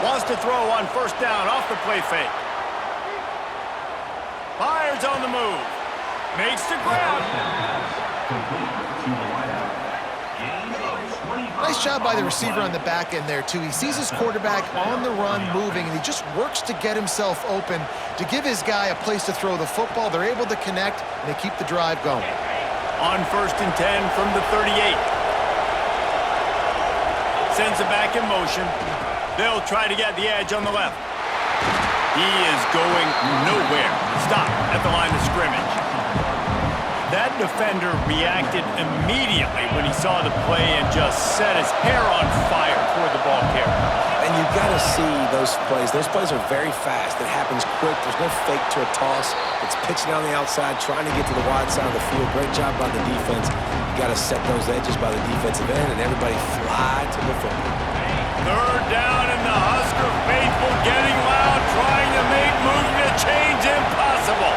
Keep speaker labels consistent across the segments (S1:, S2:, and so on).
S1: Wants to throw on first down off the play fake. Fires on the move. Makes the grab.
S2: Nice job by the receiver on the back end there, too. He sees his quarterback on the run moving, and he just works to get himself open to give his guy a place to throw the football. They're able to connect, and they keep the drive going.
S1: On 1st and 10 from the 38. Sends it back in motion. They'll try to get the edge on the left. He is going nowhere. Stop at the line of scrimmage. That defender reacted immediately when he saw the play and just set his hair on fire toward the ball carrier.
S3: And you've got to see those plays. Those plays are very fast. It happens quick. There's no fake to a toss. It's pitching on the outside, trying to get to the wide side of the field. Great job by the defense. You got to set those edges by the defensive end, and everybody fly to the football.
S1: 3rd down, and the Husker faithful getting loud, trying to make moving a change impossible.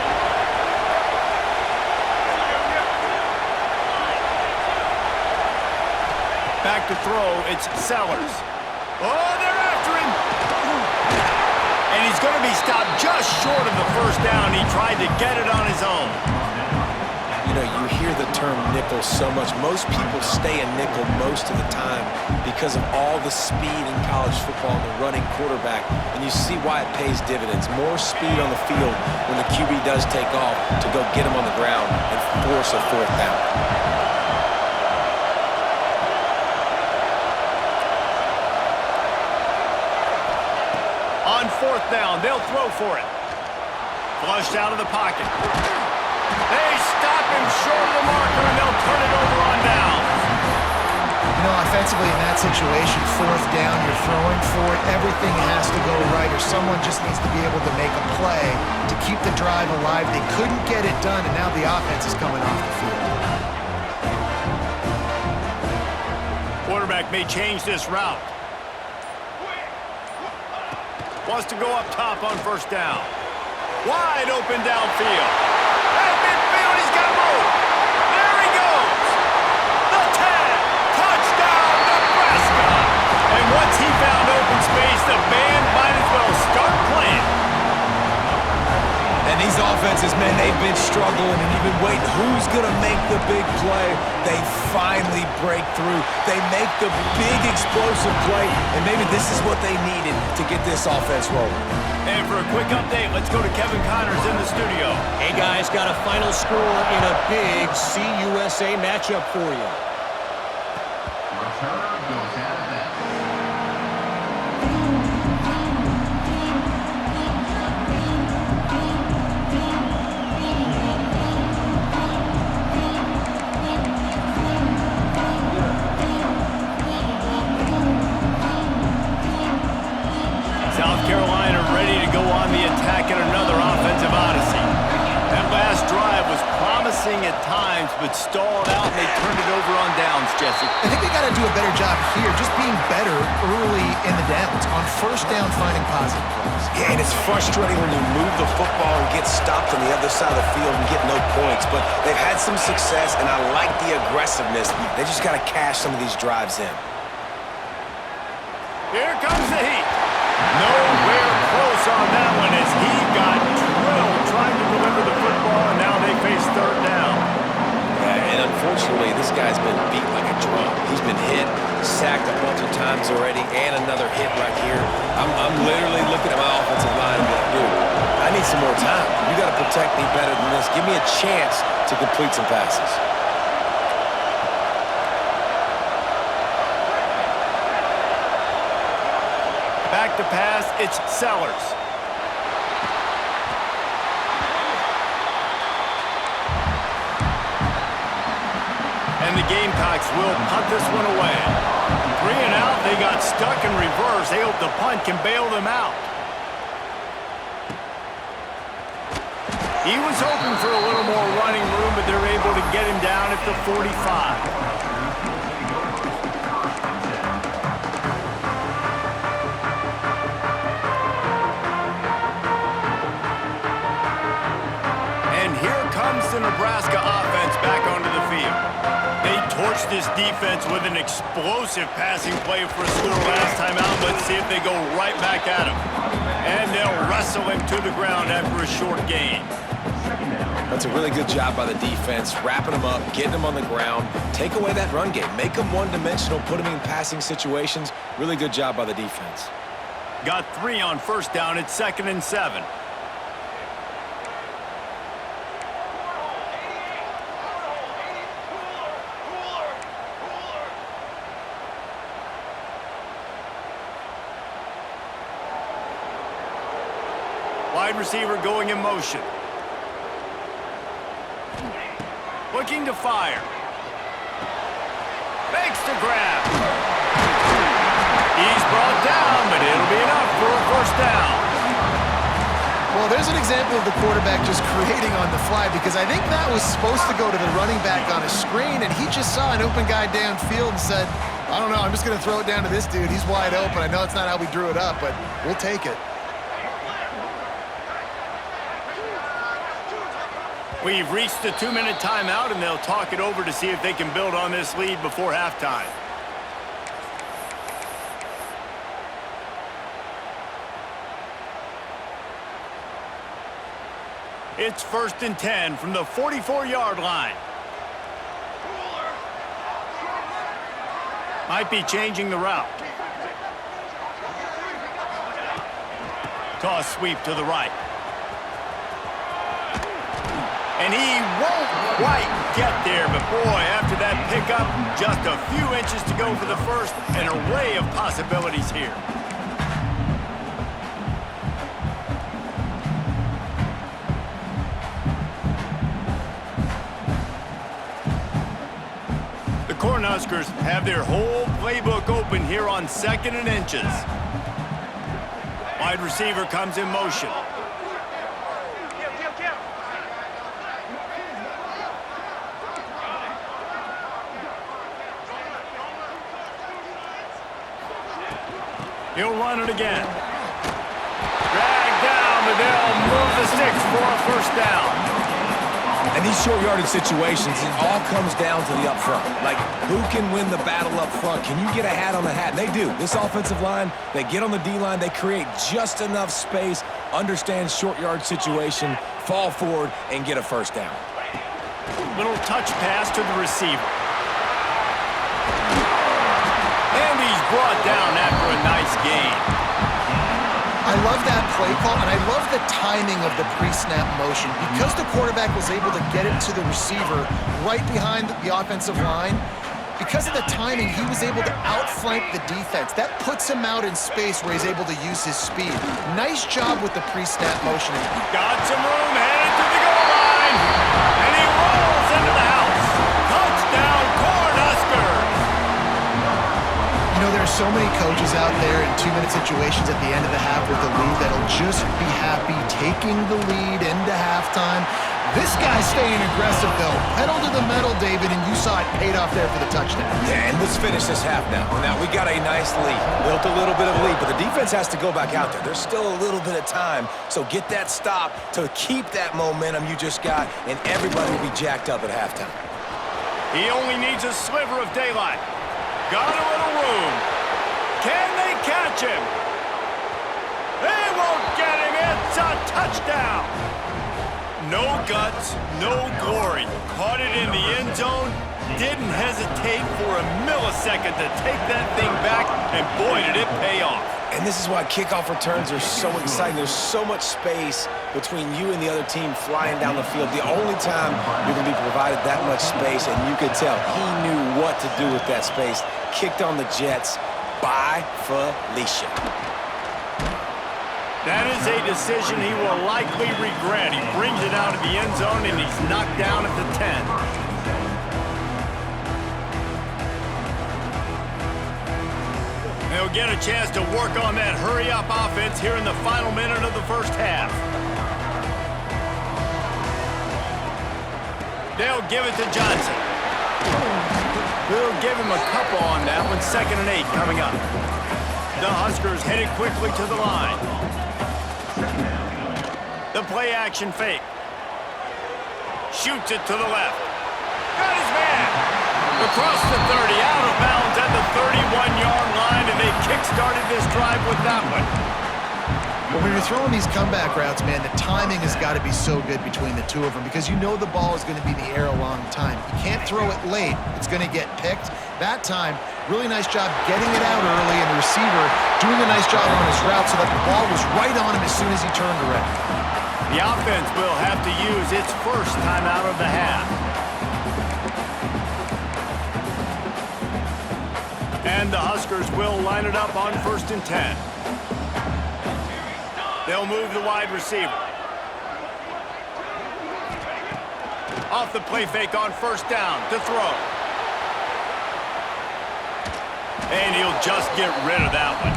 S1: Back to throw, it's Sellers. Oh, they're after him! And he's going to be stopped just short of the first down. He tried to get it on his own.
S3: You know, you hear the term nickel so much. Most people stay a nickel most of the time because of all the speed in college football and the running quarterback. And you see why it pays dividends. More speed on the field when the QB does take off to go get him on the ground and force a 4th down.
S1: On 4th down, they'll throw for it. Flushed out of the pocket. They stop him short of the marker, and they'll turn it over on downs.
S2: You know, offensively in that situation, 4th down, you're throwing for it. Everything has to go right, or someone just needs to be able to make a play to keep the drive alive. They couldn't get it done, and now the offense is coming off the field.
S1: Quarterback may change this route. Wants to go up top on 1st down. Wide open downfield. At midfield, he's got room. There he goes. The 10. Touchdown, Nebraska. And once he found open space, the band might as well start playing.
S4: And these offenses, man, they've been struggling and you've been waiting. Who's going to make the big play? They finally break through. They make the big explosive play, and maybe this is what they needed to get this offense rolling.
S1: And for a quick update, let's go to Kevin Connors in the studio.
S5: Hey, guys, got a final score in a big CUSA matchup for you.
S1: South Carolina ready to go on the attack in another offensive odyssey. That last drive was promising at times, but stalled out, and they turned it over on downs, Jesse.
S2: I think they got to do a better job here, just being better early in the downs. On 1st down, finding positive plays.
S3: Yeah, and it's frustrating when you move the football and get stopped on the other side of the field and get no points. But they've had some success, and I like the aggressiveness. They just got to cash some of these drives in.
S1: Here comes the heat. Nowhere close on that one as he got drilled trying to deliver the football, and now they face 3rd down.
S3: Yeah, and unfortunately, this guy's been beat like a drum. He's been hit, sacked a bunch of times already, and another hit right here. I'm literally looking at my offensive line and be like, dude, I need some more time. You got to protect me better than this. Give me a chance to complete some passes.
S1: Back to pass, it's Sellers. And the Gamecocks will punt this one away. 3 and out, they got stuck in reverse. They hope the punt can bail them out. He was hoping for a little more running room, but they're able to get him down at the 45. The Nebraska offense back onto the field. They torch torched this defense with an explosive passing play for a score last time out. Let's see if they go right back at him. And they'll wrestle him to the ground after a short gain.
S3: That's a really good job by the defense, wrapping them up, getting them on the ground, take away that run game, make them one-dimensional, put them in passing situations. Really good job by the defense.
S1: Got 3 on first down. It's 2nd and 7. Wide receiver going in motion. Looking to fire. Makes the grab. He's brought down, but it'll be enough for a first down.
S2: Well, there's an example of the quarterback just creating on the fly, because I think that was supposed to go to the running back on a screen, and he just saw an open guy downfield and said, I don't know, I'm just going to throw it down to this dude. He's wide open. I know it's not how we drew it up, but we'll take it.
S1: We've reached the 2-minute timeout, and they'll talk it over to see if they can build on this lead before halftime. It's 1st and 10 from the 44-yard line. Might be changing the route. Toss sweep to the right. And he won't quite get there, but boy, after that pickup, just a few inches to go for the first. An array of possibilities here. The Cornhuskers have their whole playbook open here on 2nd and inches. Wide receiver comes in motion. He'll run it again. Dragged down, but they'll move the sticks for a first down.
S4: And these short yardage situations, it all comes down to the up front. Like, who can win the battle up front? Can you get a hat on the hat? And they do. This offensive line, they get on the D-line, they create just enough space, understand short yard situation, fall forward, and get a first down.
S1: Little touch pass to the receiver. And he's brought down after a nice gain.
S2: I love that play call, and I love the timing of the pre-snap motion. Because the quarterback was able to get it to the receiver right behind the offensive line, because of the timing, he was able to outflank the defense. That puts him out in space where he's able to use his speed. Nice job with the pre-snap motion.
S1: Got some room, headed to the goal line, and he rolls into the house. Touchdown, Cornhuskers!
S2: You know, there are so many coaches out there in 2-minute situations at the end of the half with the lead that'll just be happy taking the lead into halftime. This guy's staying aggressive, though. Pedal to the metal, David, and you saw it paid off there for the touchdown.
S4: Yeah, and let's finish this half now. Now, we got a nice lead. Built a little bit of lead, but the defense has to go back out there. There's still a little bit of time, so get that stop to keep that momentum you just got, and everybody will be jacked up at halftime.
S1: He only needs a sliver of daylight. Got a little room. Can they catch him? They won't get him. It's a touchdown. No guts, no glory. Caught it in the end zone. Didn't hesitate for a millisecond to take that thing back, and boy, did it pay off.
S3: And this is why kickoff returns are so exciting. There's so much space between you and the other team flying down the field. The only time you're going to be provided that much space, and you could tell he knew what to do with that space. Kicked on the Jets by Felicia.
S1: That is a decision he will likely regret. He brings it out of the end zone, and he's knocked down at the 10. They'll get a chance to work on that hurry-up offense here in the final minute of the first half. They'll give it to Johnson. We'll give him a couple on that one. 2nd and 8 coming up. The Huskers headed quickly to the line. The play-action fake. Shoots it to the left. Got his man. Across the 30, out of bounds at the 31-yard line, and they kick-started this drive with that one.
S2: Well, when you're throwing these comeback routes, man, the timing has got to be so good between the two of them because you know the ball is going to be in the air a long time. You can't throw it late. It's going to get picked. That time, really nice job getting it out early, and the receiver doing a nice job on his route so that the ball was right on him as soon as he turned around.
S1: The offense will have to use its first timeout of the half. And the Huskers will line it up on 1st and 10. They'll move the wide receiver. Off the play fake on 1st down to throw. And he'll just get rid of that one.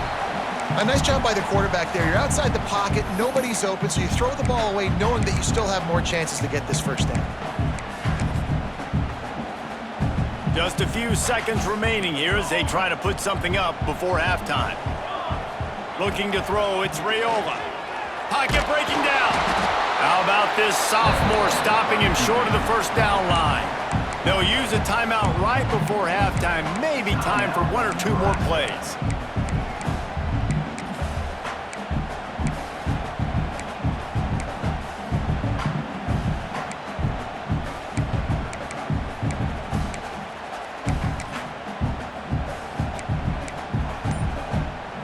S2: A nice job by the quarterback there. You're outside the pocket, nobody's open, so you throw the ball away knowing that you still have more chances to get this 1st down.
S1: Just a few seconds remaining here as they try to put something up before halftime. Looking to throw, it's Raiola. Pocket breaking down. How about this sophomore stopping him short of the 1st down line? They'll use a timeout right before halftime. Maybe time for 1 or 2 more plays.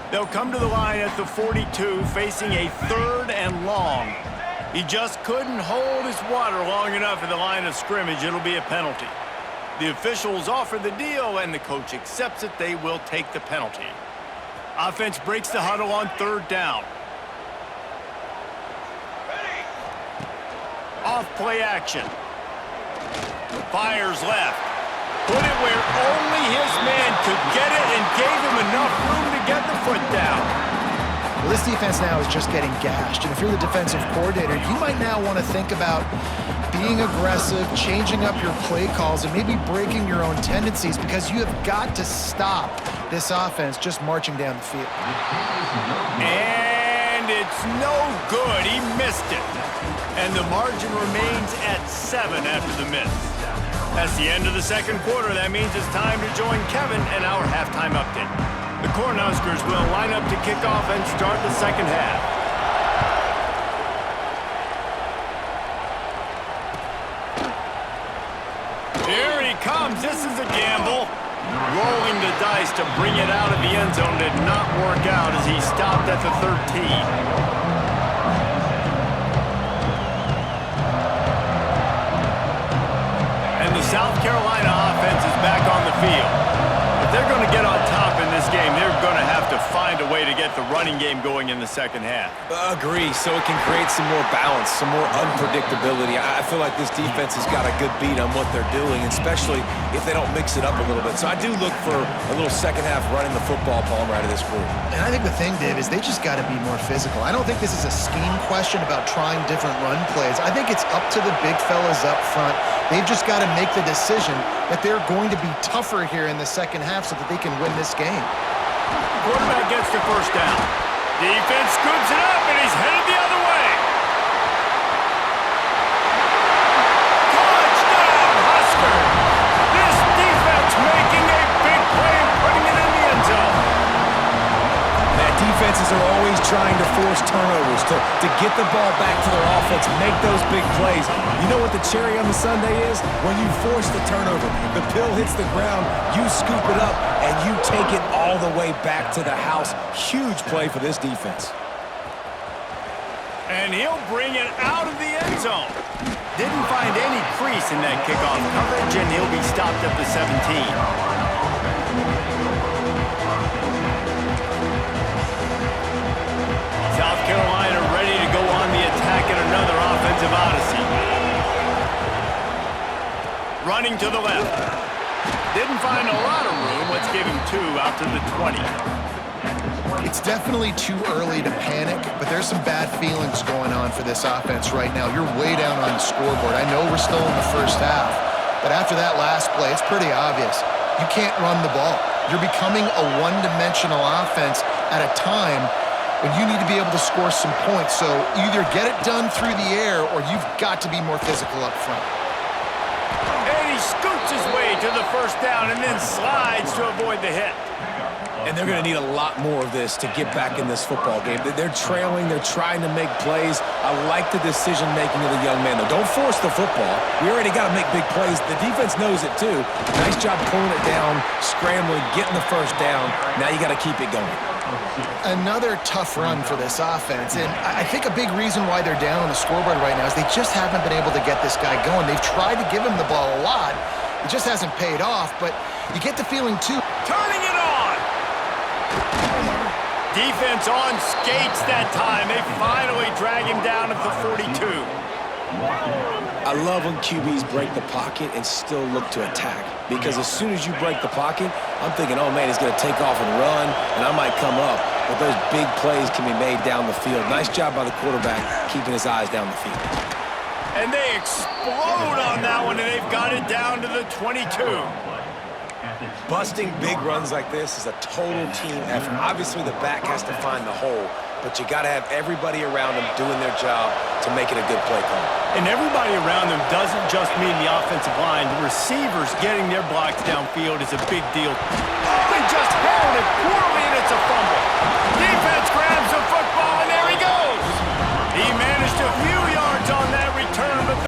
S1: They'll come to the line at the 42, facing a 3rd and long. He just couldn't hold his water long enough in the line of scrimmage. It'll be a penalty. The officials offer the deal, and the coach accepts it. They will take the penalty. Offense breaks the huddle on 3rd down. Off play action. Fires left. Put it where only his man could get it and gave him enough room to get the foot down.
S2: Well, this defense now is just getting gashed, and if you're the defensive coordinator, you might now want to think about being aggressive, changing up your play calls, and maybe breaking your own tendencies because you have got to stop this offense just marching down the field.
S1: And it's no good. He missed it. And the margin remains at 7 after the miss. That's the end of the 2nd quarter. That means it's time to join Kevin and our halftime update. The Cornhuskers will line up to kick off and start the 2nd half. Here he comes. This is a gamble. Rolling the dice to bring it out of the end zone did not work out as he stopped at the 13. The South Carolina offense is back on the field. If they're going to get on top in this game, they're going to have to find a way to get the running game going in the 2nd half.
S3: Agree, so it can create some more balance, some more unpredictability. I feel like this defense has got a good beat on what they're doing, especially if they don't mix it up a little bit. So I do look for a little 2nd half running the football, Palmer, out of this group.
S2: And I think the thing, Dave, is they just got to be more physical. I don't think this is a scheme question about trying different run plays. I think it's up to the big fellas up front. They've just got to make the decision that they're going to be tougher here in the 2nd half so that they can win this game.
S1: Quarterback gets the 1st down. Defense scoops it up, and he's headed the other way. Touchdown, Husker! This defense making a big play and putting it in the end zone.
S4: Defenses are always trying to force turnovers, to get the ball back to their offense, make those big plays. You know what the cherry on the sundae is? When you force the turnover, the pill hits the ground, you scoop it up, and you take it all the way back to the house. Huge play for this defense.
S1: And he'll bring it out of the end zone. Didn't find any crease in that kickoff coverage, and he'll be stopped at the 17. South Carolina ready to go on the attack in another offensive odyssey. Running to the left. Didn't find a lot of room. Let's give him 2 out to the 20.
S2: It's definitely too early to panic, but there's some bad feelings going on for this offense right now. You're way down on the scoreboard. I know we're still in the 1st half, but after that last play, it's pretty obvious. You can't run the ball. You're becoming a one-dimensional offense at a time when you need to be able to score some points. So either get it done through the air or you've got to be more physical up front.
S1: And he scoots his way to the first down and then slides to avoid the hit.
S3: And they're going to need a lot more of this to get back in this football game. They're trailing. They're trying to make plays. I like the decision-making of the young man, though. Don't force the football. We already got to make big plays. The defense knows it, too. Nice job pulling it down, scrambling, getting the first down. Now you got to keep it going.
S2: Another tough run for this offense, and I think a big reason why they're down on the scoreboard right now is they just haven't been able to get this guy going. They've tried to give him the ball a lot. It just hasn't paid off, but you get the feeling, too.
S1: Turning it on! Defense on skates that time. They finally drag him down at the 42.
S3: I love when QBs break the pocket and still look to attack. Because as soon as you break the pocket, I'm thinking, oh, man, he's going to take off and run, and I might come up. But those big plays can be made down the field. Nice job by the quarterback keeping his eyes down the field.
S1: And they explode on that one, and they've got it down to the 22.
S3: Busting big runs like this is a total team effort. Obviously, the back has to find the hole, but you got to have everybody around them doing their job to make it a good play call.
S1: And everybody around them doesn't just mean the offensive line. The receivers getting their blocks downfield is a big deal. Oh, they just held it poorly, and it's a fumble. Defense grabs the football, and there he goes. He managed a few yards on that return, but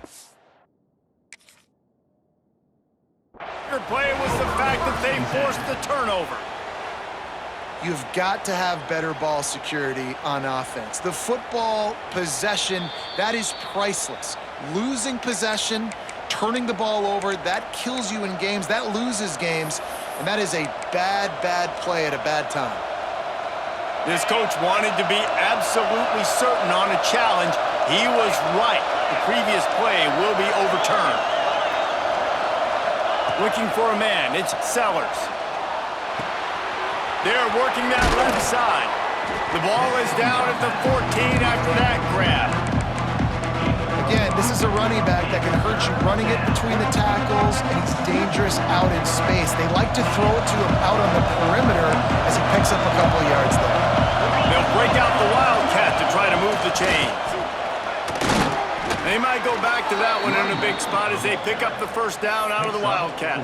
S1: the play was the fact that they forced the turnover.
S2: You've got to have better ball security on offense. The football possession, that is priceless. Losing possession, turning the ball over, that kills you in games, that loses games, and that is a bad, bad play at a bad time.
S1: This coach wanted to be absolutely certain on a challenge. He was right. The previous play will be overturned. Looking for a man, it's Sellers. They're working that left side. The ball is down at the 14 after that grab.
S2: Again, this is a running back that can hurt you running it between the tackles, and he's dangerous out in space. They like to throw it to him out on the perimeter as he picks up a couple of yards there.
S1: They'll break out the Wildcat to try to move the chains. They might go back to that one in a big spot as they pick up the first down out of the Wildcat.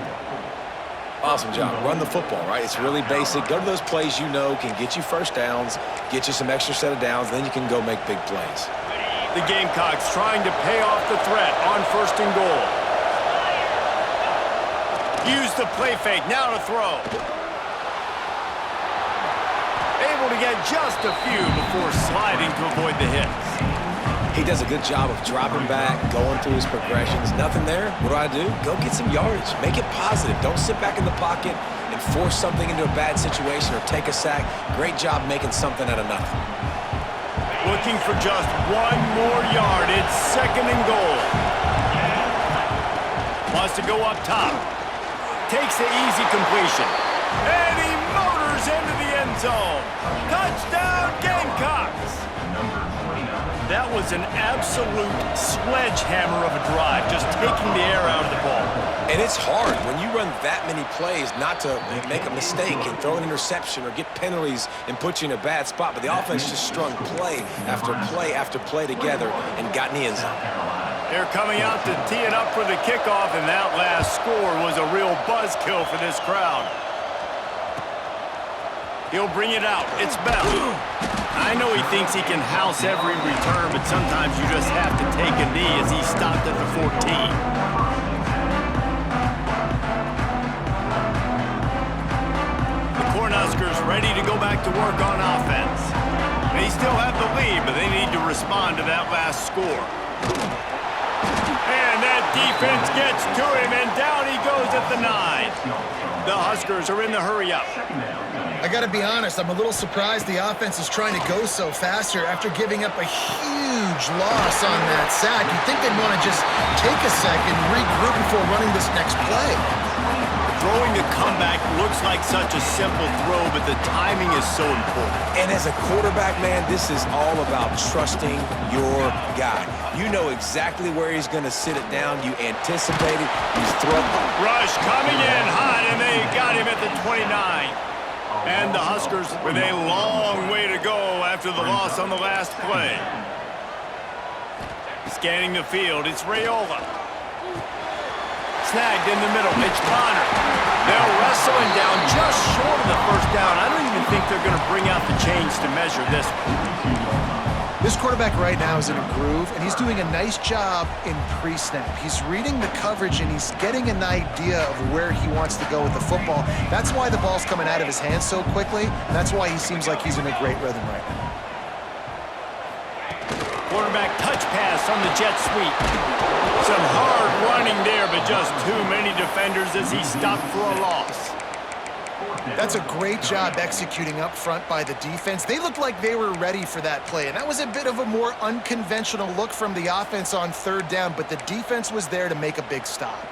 S3: Awesome job. Run the football, right? It's really basic. Go to those plays you know can get you first downs, get you some extra set of downs, then you can go make big plays.
S1: The Gamecocks trying to pay off the threat on first and goal. Use the play fake, now to throw. Able to get just a few before sliding to avoid the hits.
S3: He does a good job of dropping back, going through his progressions. Nothing there. What do? Go get some yardage. Make it positive. Don't sit back in the pocket and force something into a bad situation or take a sack. Great job making something out of nothing.
S1: Looking for just one more yard. It's second and goal. Wants to go up top. Takes the easy completion. And he motors into the end zone. Touchdown, Gamecocks! That was an absolute sledgehammer of a drive, just taking the air out of the ball.
S3: And it's hard when you run that many plays not to make a mistake and throw an interception or get penalties and put you in a bad spot. But the offense just strung play after play after play together and got in the end zone.
S1: They're coming out to tee it up for the kickoff, and that last score was a real buzzkill for this crowd. He'll bring it out. It's Bell. I know he thinks he can house every return, but sometimes you just have to take a knee as he stopped at the 14. The Cornhuskers ready to go back to work on offense. They still have the lead, but they need to respond to that last score. And that defense gets to him, and down he goes at the 9. The Huskers are in the hurry-up.
S2: I got to be honest, I'm a little surprised the offense is trying to go so fast here after giving up a huge loss on that sack. You'd think they'd want to just take a second, regroup before running this next play.
S1: Throwing the comeback looks like such a simple throw, but the timing is so important.
S3: And as a quarterback, man, this is all about trusting your guy. You know exactly where he's going to sit it down. You anticipate it. You throw.
S1: Rush coming in hot, and they got him at the 29. And the Huskers with a long way to go after the loss on the last play. Scanning the field, it's Raiola. Snagged in the middle. It's Bonner. They'll wrestle him down just short of the first down. I don't even think they're going to bring out the chains to measure this one.
S2: This quarterback right now is in a groove, and he's doing a nice job in pre-snap. He's reading the coverage, and he's getting an idea of where he wants to go with the football. That's why the ball's coming out of his hands so quickly. That's why he seems like he's in a great rhythm right now.
S1: Quarterback touch pass on the jet sweep. Some hard running there, but just too many defenders as he stopped for a loss.
S2: That's a great job executing up front by the defense. They looked like they were ready for that play, and that was a bit of a more unconventional look from the offense on third down, but the defense was there to make a big stop.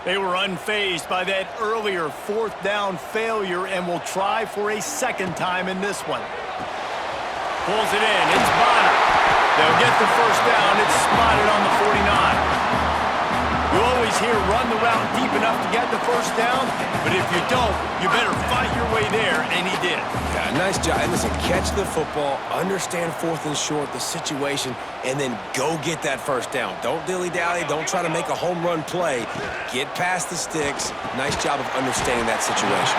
S1: They were unfazed by that earlier fourth down failure and will try for a second time in this one. Pulls it in. It's Bonner. They'll get the first down. It's spotted on the 49. You always hear run the route deep enough to get the first down, but if you don't, you better fight your way there, and he did.
S3: Yeah, nice job. And listen, catch the football, understand fourth and short, the situation, and then go get that first down. Don't dilly-dally. Don't try to make a home run play. Get past the sticks. Nice job of understanding that situation.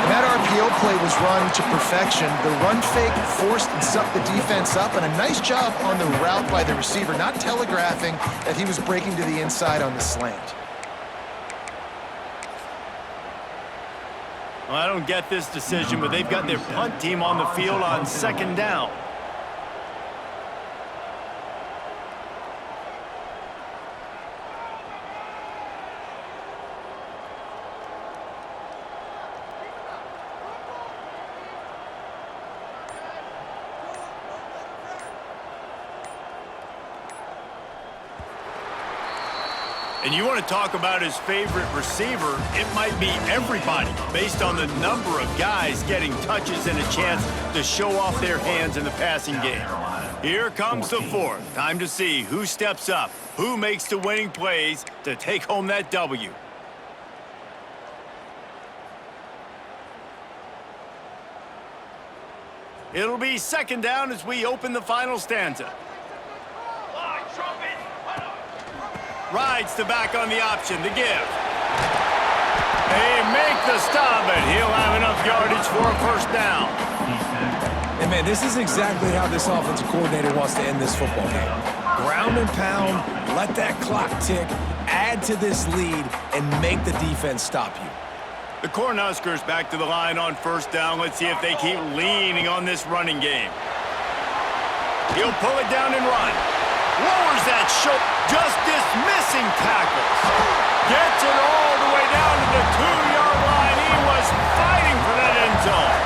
S2: And that RPO play was run to perfection. The run fake forced and sucked the defense up, and a nice job on the route by the receiver, not telegraphing that he was breaking to the inside on the slant.
S1: Well, I don't get this decision, but they've got their punt team on the field on second down. And you want to talk about his favorite receiver, it might be everybody, based on the number of guys getting touches and a chance to show off their hands in the passing game. Here comes the fourth. Time to see who steps up, who makes the winning plays to take home that W. It'll be second down as we open the final stanza. Rides the back on the option, the give. They make the stop, but he'll have enough yardage for a first down.
S3: And man, this is exactly how this offensive coordinator wants to end this football game. Ground and pound, let that clock tick, add to this lead, and make the defense stop you.
S1: The Cornhuskers back to the line on first down. Let's see if they keep leaning on this running game. He'll pull it down and run. Lowers that shoulder, just dismissing tackles. Gets it all the way down to the 2-yard line. He was fighting for that end zone.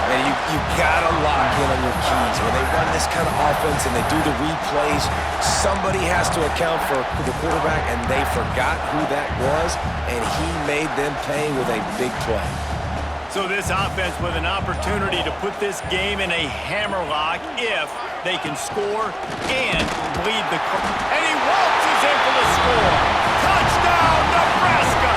S3: Man, you gotta lock in on your keys. When they run this kind of offense and they do the replays, somebody has to account for the quarterback, and they forgot who that was, and he made them pay with a big play.
S1: So this offense with an opportunity to put this game in a hammerlock if they can score and bleed the clock. And he waltzes in for the score. Touchdown, Nebraska!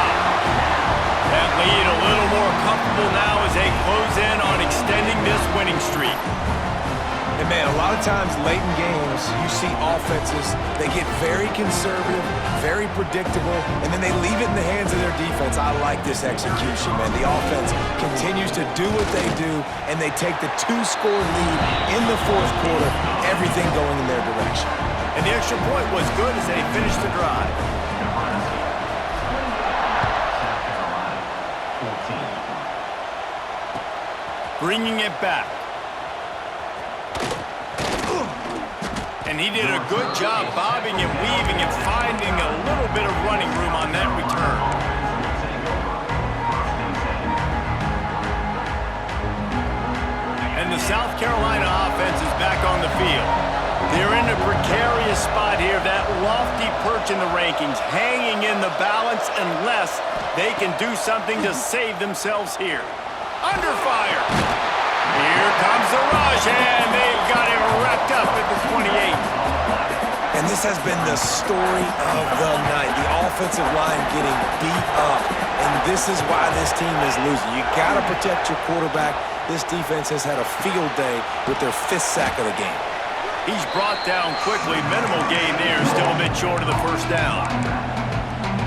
S1: That lead a little more comfortable now as they close in on extending this winning streak.
S3: And man, a lot of times late in games, you see offenses, they get very conservative, very predictable, and then they leave it in the hands of their defense. I like this execution, man. The offense continues to do what they do, and they take the 2-score lead in the fourth quarter, everything going in their direction.
S1: And the extra point was good as they finished the drive. Bringing it back. And he did a good job bobbing and weaving and finding a little bit of running room on that return. And the South Carolina offense is back on the field. They're in a precarious spot here, that lofty perch in the rankings, hanging in the balance unless they can do something to save themselves here. Under fire. Here comes the rush, and they've got him wrapped up at the 28.
S3: And this has been the story of the night. The offensive line getting beat up. And this is why this team is losing. You got to protect your quarterback. this defense has had a field day with their 5th sack of the game.
S1: He's brought down quickly. Minimal gain there, still a bit short of the first down.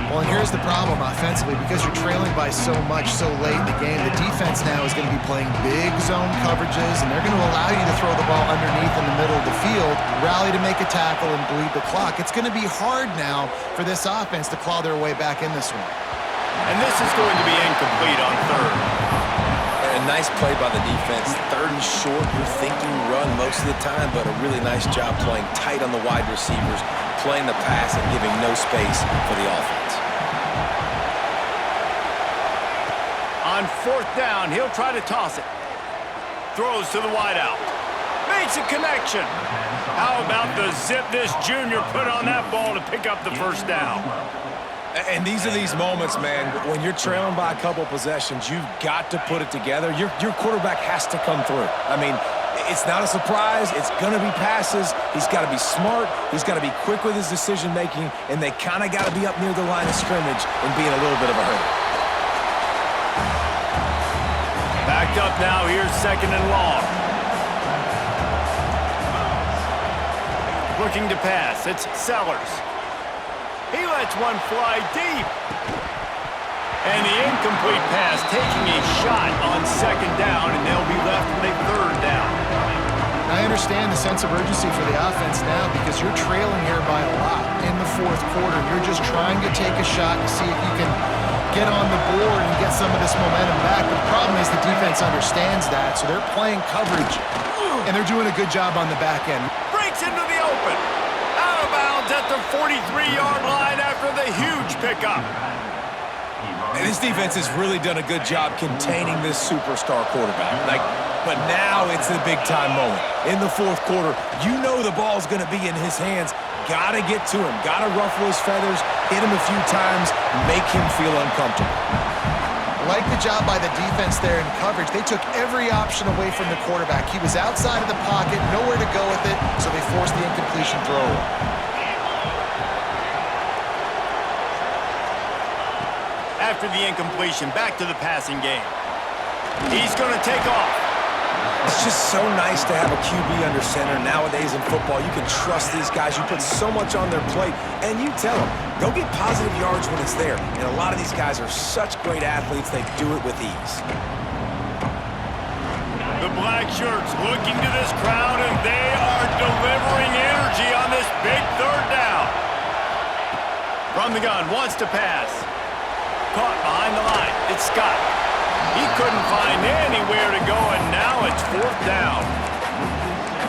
S2: Well, and here's the problem offensively. Because you're trailing by so much so late in the game, the defense now is going to be playing big zone coverages, and they're going to allow you to throw the ball underneath in the middle of the field, rally to make a tackle, and bleed the clock. It's going to be hard now for this offense to claw their way back in this one.
S1: And this is going to be incomplete on third.
S3: A nice play by the defense. 3rd and short, you're thinking run most of the time, but a really nice job playing tight on the wide receivers, playing the pass and giving no space for the offense.
S1: On 4th down, he'll try to toss it. Throws to the wideout. Makes a connection. How about the zip this junior put on that ball to pick up the first down?
S4: And these are these moments, man, when you're trailing by a couple possessions, you've got to put it together. Your quarterback has to come through. I mean, it's not a surprise. It's going to be passes. He's got to be smart. He's got to be quick with his decision-making, and they kind of got to be up near the line of scrimmage and be in a little bit of a hurry.
S1: Backed up now, here's 2nd and long. Looking to pass, it's Sellers. He lets one fly deep. And the incomplete pass taking a shot on 2nd down, and they'll be left with a 3rd down.
S2: I understand the sense of urgency for the offense now because you're trailing here by a lot in the 4th quarter. You're just trying to take a shot to see if you can get on the board and get some of this momentum back. But the problem is the defense understands that, so they're playing coverage, and they're doing a good job on the back end.
S1: Breaks into the open. Out of bounds at the 43-yard line after the huge pickup.
S4: And this defense has really done a good job containing this superstar quarterback. But now it's the big-time moment. In the 4th quarter, you know the ball's going to be in his hands. Got to get to him. Got to ruffle his feathers, hit him a few times, make him feel uncomfortable.
S2: Like the job by the defense there in coverage. They took every option away from the quarterback. He was outside of the pocket, nowhere to go with it, so they forced the incompletion throw.
S1: After the incompletion, back to the passing game. He's going to take off.
S3: It's just so nice to have a QB under center. Nowadays in football, you can trust these guys. You put so much on their plate, and you tell them, go get positive yards when it's there. And a lot of these guys are such great athletes, they do it with ease.
S1: The black shirts looking to this crowd, and they are delivering energy on this big 3rd down. From the gun, wants to pass. Caught behind the line. It's Scott. He couldn't find anywhere to go, and now it's 4th down.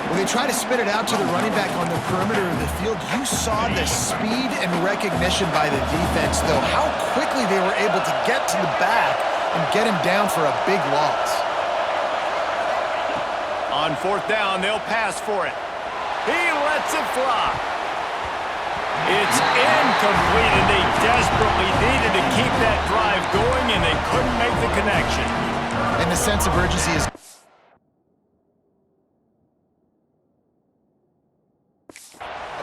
S2: When they try to spit it out to the running back on the perimeter of the field, you saw the speed and recognition by the defense, though, how quickly they were able to get to the back and get him down for a big loss.
S1: On 4th down, they'll pass for it. He lets it fly. It's incomplete, and they desperately needed to keep that drive going, and they couldn't make the connection.
S2: And the sense of urgency is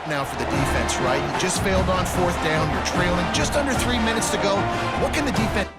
S2: now for the defense, right? You just failed on 4th down. You're trailing just under 3 minutes to go. What can the defense...